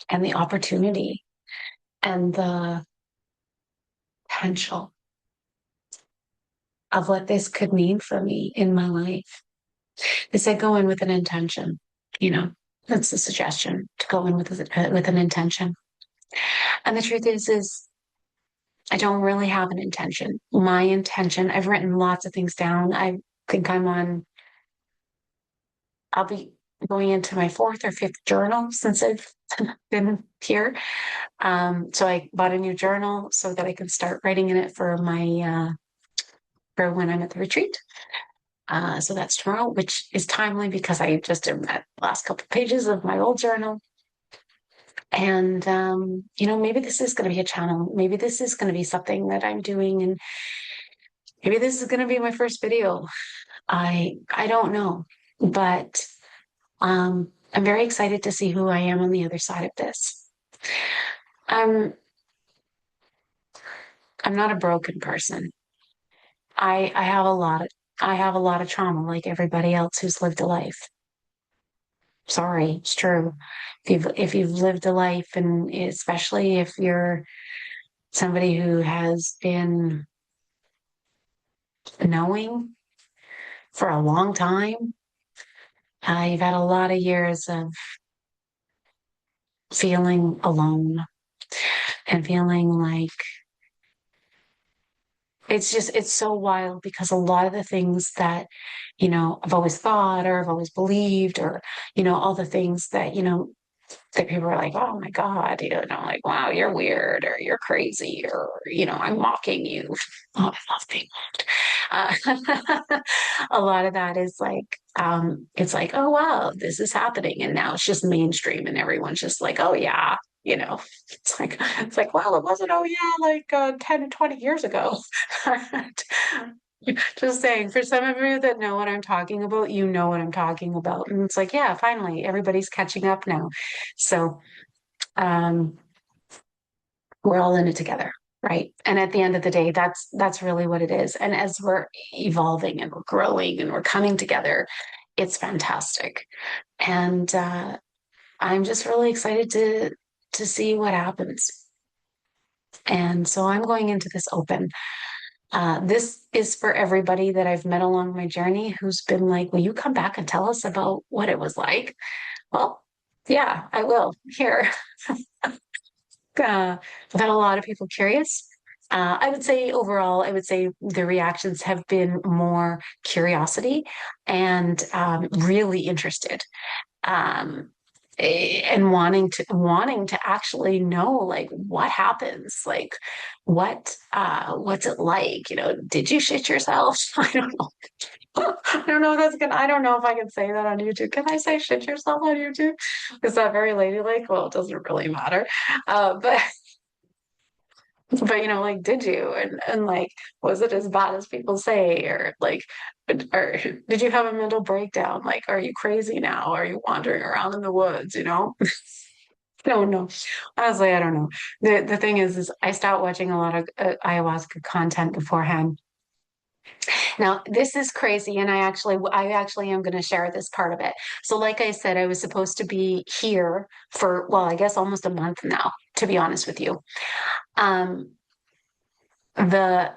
and the opportunity and the potential of what this could mean for me in my life. They said go in with an intention, you know, that's the suggestion, to go in with an intention. And the truth is I don't really have an intention. My intention, I've written lots of things down. I think I'll be going into my fourth or fifth journal since I've been here. So I bought a new journal so that I can start writing in it for for when I'm at the retreat. So that's tomorrow, which is timely because I just did that last couple of pages of my old journal. And, maybe this is going to be a channel. Maybe this is going to be something that I'm doing. And maybe this is going to be my first video. I don't know, but I'm very excited to see who I am on the other side of this. I'm I'm not a broken person. I have I have a lot of trauma like everybody else who's lived a life. Sorry, it's true. If you've lived a life, and especially if you're somebody who has been knowing for a long time, you've had a lot of years of feeling alone and feeling like it's so wild because a lot of the things that, I've always thought or I've always believed or, all the things that, that people are like, oh my God, like, wow, you're weird or you're crazy or, I'm mocking you. Oh, I love being mocked. A lot of that is like, it's like, oh, wow, this is happening. And now it's just mainstream and everyone's just like, oh, yeah, it's like, well, it wasn't, oh, yeah, like 10 to 20 years ago. Just saying, for some of you that know what I'm talking about, you know what I'm talking about. And it's like, yeah, finally, everybody's catching up now. So um, we're all in it together, right? And at the end of the day, that's really what it is. And as we're evolving and we're growing and we're coming together, it's fantastic. And I'm just really excited to see what happens. And so I'm going into this open. This is for everybody that I've met along my journey who's been like, will you come back and tell us about what it was like? Well, yeah, I will. Here. I've had a lot of people curious. I would say overall, I would say the reactions have been more curiosity and really interested. Um, and wanting to actually know like what happens, like what's it like, did you shit yourself? I don't know. I don't know if that's good. I don't know if I can say that on YouTube. Can I say shit yourself on YouTube? Is that very ladylike? Well, it doesn't really matter. But like, did you? And like, was it as bad as people say? Or like, or did you have a mental breakdown? Like, are you crazy now? Are you wandering around in the woods? I don't know. Honestly, I don't know. The thing is I stopped watching a lot of ayahuasca content beforehand. Now, this is crazy, and I actually am going to share this part of it. So, like I said, I was supposed to be here for, well, I guess almost a month now, to be honest with you. Um, the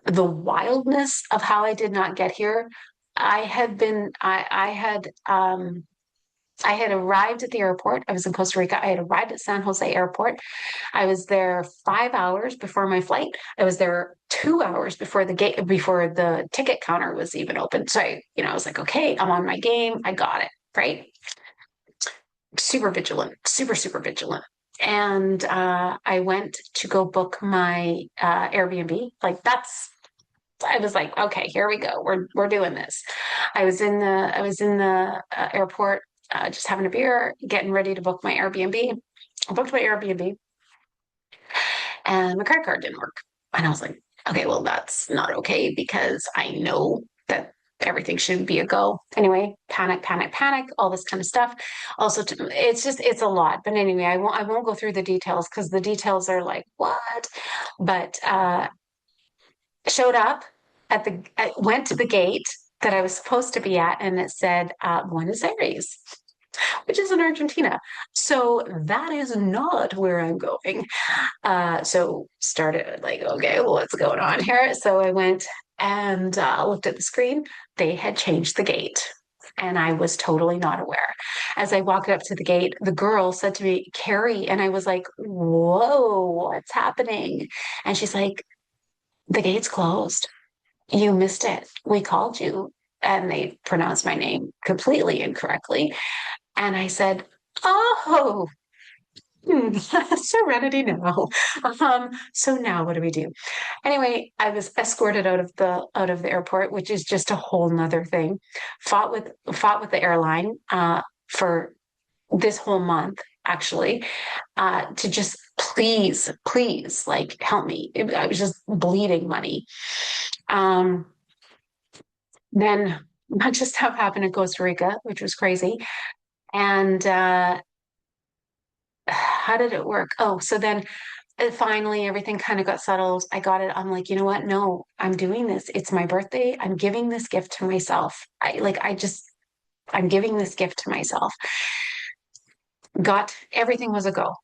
the wildness of how I did not get here. I had arrived at the airport. I was in Costa Rica. I had arrived at San Jose Airport. I was there 5 hours before my flight. I was there 2 hours before the ticket counter was even open. So I was like, okay, I'm on my game. I got it. Right. Super vigilant, super, super vigilant. And I went to go book my Airbnb. I was like, okay, here we go. We're doing this. I was in the airport, just having a beer, getting ready to book my Airbnb. I booked my Airbnb, and my credit card didn't work. And I was like, okay, well, that's not okay because I know that everything should be a go. Anyway, panic, panic, panic, all this kind of stuff. Also, it's a lot. But anyway, I won't go through the details because the details are like what. But showed up I went to the gate that I was supposed to be at, and it said Buenos Aires. which is in Argentina. So that is not where I'm going. So started like, okay, well, what's going on here? So I went and looked at the screen. They had changed the gate. And I was totally not aware. As I walked up to the gate, the girl said to me, Carrie, and I was like, whoa, what's happening? And she's like, the gate's closed. You missed it. We called you. And they pronounced my name completely incorrectly. And I said, oh, serenity now. So now what do we do? Anyway, I was escorted out of the airport, which is just a whole nother thing. Fought with the airline for this whole month, actually, to just please, like help me. I was just bleeding money. Um, then a bunch of stuff happened in Costa Rica, which was crazy. And how did it work? Oh, so then finally everything kind of got settled. I got it. I'm like, you know what? No, I'm doing this. It's my birthday. I'm giving this gift to myself. I'm giving this gift to myself. Got everything was a go.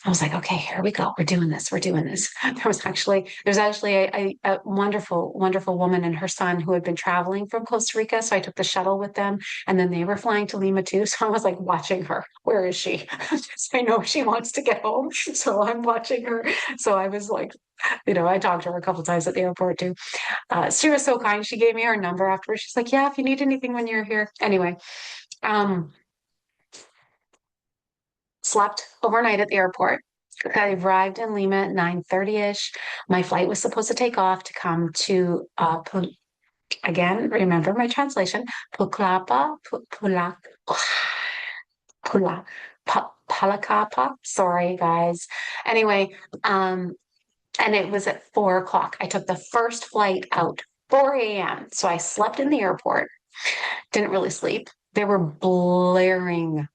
I was like, okay, here we go. We're doing this. We're doing this. There's actually a wonderful woman and her son who had been traveling from Costa Rica. So I took the shuttle with them, and then they were flying to Lima too. So I was like watching her. Where is she? So I know she wants to get home. So I'm watching her. So I was like, I talked to her a couple times at the airport too. She was so kind. She gave me her number afterwards. She's like, yeah, if you need anything when you're here. Anyway, um, slept overnight at the airport. I arrived in Lima at 9:30ish. My flight was supposed to take off to come to again, remember my translation, Pucllapa, Pulac, Pula, Palacapa. Sorry, guys. Anyway, and it was at 4 o'clock. I took the first flight out, 4 a.m. So I slept in the airport, didn't really sleep. They were blaring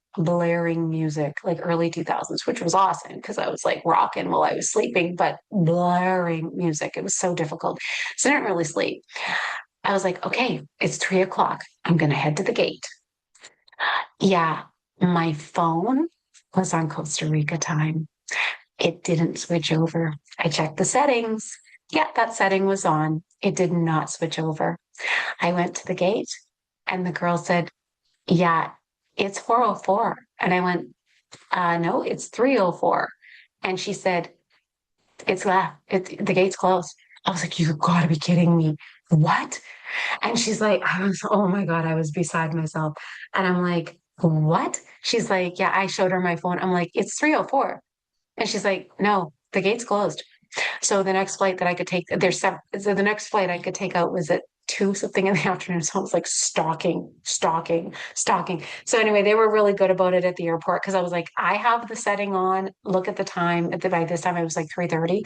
music like early 2000s, which was awesome because I was like rocking while I was sleeping, but blaring music. It was so difficult. So I didn't really sleep. I was like, okay, it's 3 o'clock. I'm going to head to the gate. Yeah, my phone was on Costa Rica time. It didn't switch over. I checked the settings. Yeah, that setting was on. It did not switch over. I went to the gate and the girl said, yeah, it's 4:04. And I went, no, it's 3:04. And she said, the gate's closed. I was like, you gotta be kidding me. What? And she's like, oh my God, I was beside myself. And I'm like, what? She's like, yeah, I showed her my phone. I'm like, it's 3:04. And she's like, no, the gate's closed. So the next flight that I could take, so the next flight I could take out was at 2 something in the afternoon. So I was like stalking. So anyway, they were really good about it at the airport because I was like, I have the setting on. Look at the time. By this time, it was like 3:30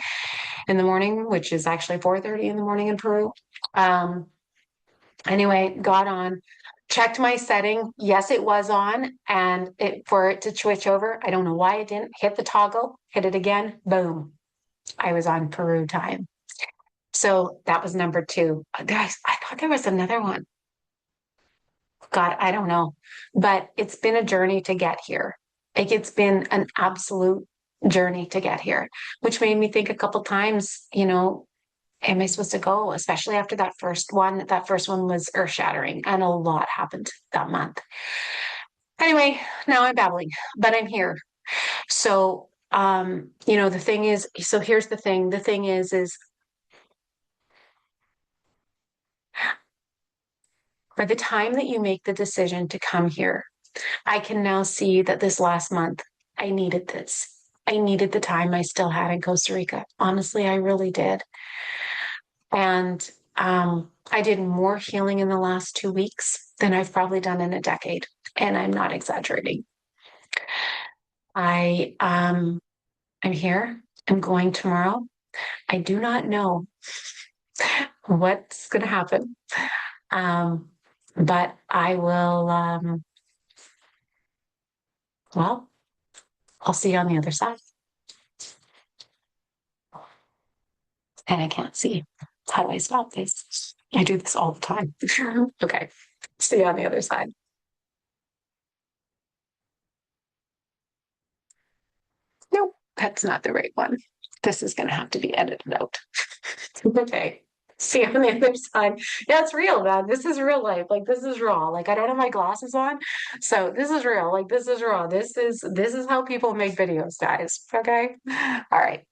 in the morning, which is actually 4:30 in the morning in Peru. Um, anyway, got on, checked my setting. Yes, it was on, and for it to switch over, I don't know why it didn't. Hit the toggle, hit it again, boom. I was on Peru time. So that was number two. I thought there was another one. God, I don't know. But it's been a journey to get here. Like it's been an absolute journey to get here, which made me think a couple times, am I supposed to go? Especially after that first one. That first one was earth shattering and a lot happened that month. Anyway, now I'm babbling, but I'm here. So, the thing is, so here's the thing. The thing is by the time that you make the decision to come here, I can now see that this last month, I needed this. I needed the time I still had in Costa Rica. Honestly, I really did. And I did more healing in the last 2 weeks than I've probably done in a decade. And I'm not exaggerating. I'm here. I'm going tomorrow. I do not know what's going to happen. Um, but I will, well, I'll see you on the other side. And I can't see. How do I stop this? I do this all the time. Okay. See you on the other side. That's not the right one. This is going to have to be edited out. Okay. See you on the other side. Yeah, it's real, man. This is real life. Like this is raw. Like I don't have my glasses on. So this is real. Like this is raw. This is how people make videos, guys. Okay. All right.